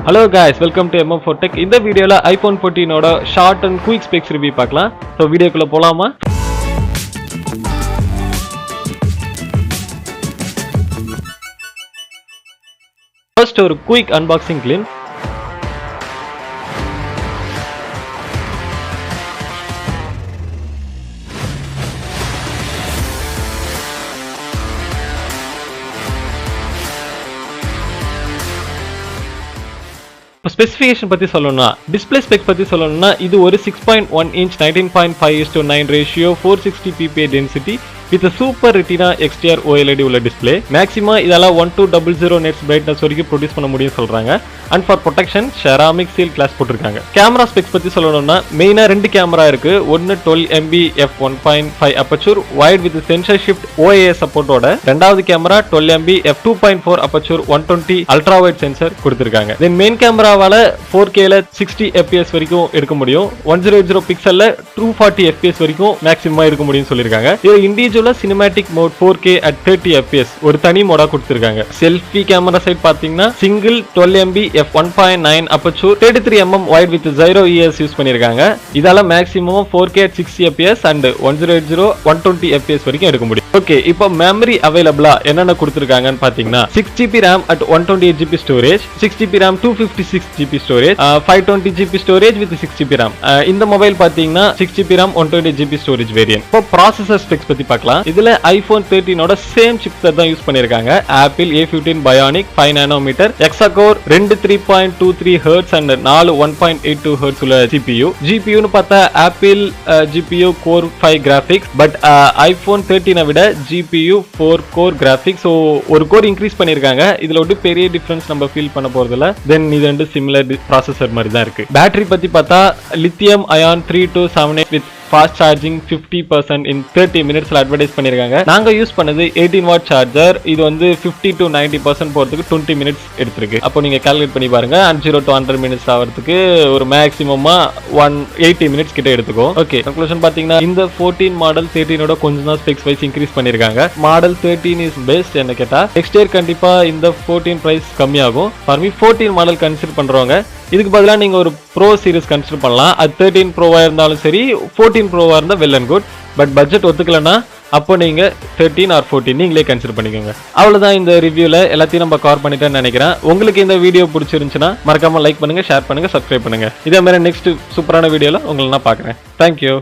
Hello guys, welcome to MM4 Tech. இந்த வீடியோல iPhone 14 ஓட short and quick specs review பார்க்கலாம். சோ வீடியோக்குள்ள போலாமா? ஃபர்ஸ்ட் ஒரு குயிக் அன்பாக்சிங் க்ளீன். ஸ்பெசிஃபிகேஷன் பத்தி சொல்லணும்னா டிஸ்பிளே ஸ்பெக்ஸ் பத்தி சொல்லணும்னா இது ஒரு 6.1 inch 19.5:9 ratio 460 ppi density with a super retina XDR OLED உள்ள டிஸ்ப்ளே. மேக்ஸிமம் இதெல்லாம் 1200 nits brightness வரைக்கும் ப்ரொடியூஸ் பண்ண முடியும் சொல்றாங்க. And for protection ceramic shield glass போட்டிருக்காங்க. கேமரா ஸ்பெக்ஸ் பத்தி சொல்லணும்னா மெயினா ரெண்டு கேமரா இருக்கு. ஒன்னு 12MP f1.5 aperture wide with sensor shift OIS சப்போர்ட்டோட, ரெண்டாவது camera 12MP f2.4 aperture 120 ultra wide sensor கொடுத்திருக்காங்க. தென் மெயின் கேமராவால 4K ல 60 fps வரைக்கும் எடுக்க முடியும். 100 பிக்சல்ல 240 fps வரைக்கும் மேக்ஸிமம் எடுக்க முடியும்னு சொல்லிருக்காங்க. இது இண்டிவிஜுவலா cinematic mode 4K at 30 fps ஒரு தனி மோடா கொடுத்திருக்காங்க. செல்ஃபி கேமரா சைட் பாத்தீங்கன்னா single 12MP f1.9 aperture 33mm wide with 0 ES use பண்ணிருக்காங்க. இதால maximum 4K at 60 fps and 100 120 fps வரைக்கும் எடுக்க முடியும். ஓகே, இப்போ மெமரி அவைலபிளா என்னென்ன கொடுத்திருக்காங்கன்னு பாத்தீங்கன்னா 6GB RAM at 128GB storage, 6GB RAM 256GB storage, 512GB storage with 6GB RAM. இந்த மொபைல் பாத்தீங்கன்னா 6GB RAM 128GB storage variant. இப்போ ப்ராசஸர் ஸ்பெக்ஸ் பத்தி பார்க்கலாம். இதுல iPhone 13 ஓட சேம் சிப்செட் தான் யூஸ் பண்ணிருக்காங்க. Apple A15 Bionic 5 nanometer Hexa-core 3.23 Hz and 1.82 Hz உள்ள GPU னு பார்த்தா Apple GPU Core 5 graphics, but iPhone 13 விட GPU 4 core graphics, so ஒரு கோர் இன்க்ரீஸ் பண்ணிருக்காங்க. இதுல ஒரு பெரிய டிஃபரன்ஸ் நம்ம ஃபீல் பண்ண போறதில்ல. தென் இது ரெண்டு சிமிலர் ப்ராசஸர் மாதிரி தான் இருக்கு. பேட்டரி பத்தி பார்த்தா lithium ion 3278 with fast charging 50% in 30 minutes advertise பண்ணிருக்காங்க. நாங்க யூஸ் பண்ணது 18 வாட் சார்ஜர். இது வந்து 50 to 90% போறதுக்கு 20 minutes எடுத்துருக்கு. அப்போ நீங்க கால்குலேட் பண்ணி பாருங்க. 0 to 100 minutes ஆகிறதுக்கு ஒரு மேக்ஸிமமா 180 minutes கிட்ட எடுத்துக்கும். ஓகே, கன்க்ளூஷன் பாத்தீங்கன்னா இந்த 14 மாடல் 13 ஓட கொஞ்சம் தான் ஸ்பெக்ஸ் வைஸ் இன்க்ரீஸ் பண்ணிருக்காங்க. மாடல் 13 இஸ் பெஸ்ட் என்ன கேட்டா. நெக்ஸ்ட் இயர் கண்டிப்பா இந்த 14 பிரைஸ் கம்மியாகும். ஃபார் மீ 14 மாடல் கன்சிடர் பண்றவங்க இதுக்கு பதிலா நீங்க ஒரு ப்ரோ சீரிஸ் கன்சிடர் பண்ணலாம். அது 13 ப்ரோவா இருந்தாலும் சரி, 14 ப்ரோவா இருந்தா well and good. But budget ஒத்துக்கலன்னா அப்போ நீங்க 13 or 14 நீங்களே கன்சிடர் பண்ணிக்கோங்க. அவ்வளவுதான் இந்த ரிவ்யூல எல்லாத்தையும் நம்ம கவர் பண்ணிட்டேன்னு நினைக்கிறேன். உங்களுக்கு இந்த வீடியோ பிடிச்சிருந்துச்சுன்னா மறக்காம லைக் பண்ணுங்க, ஷேர் பண்ணுங்க, சப்ஸ்கிரைப் பண்ணுங்க. இதே மாதிரி நெக்ஸ்ட் சூப்பரான வீடியோல உங்களை நான் பாக்குறேன். தேங்க்யூ.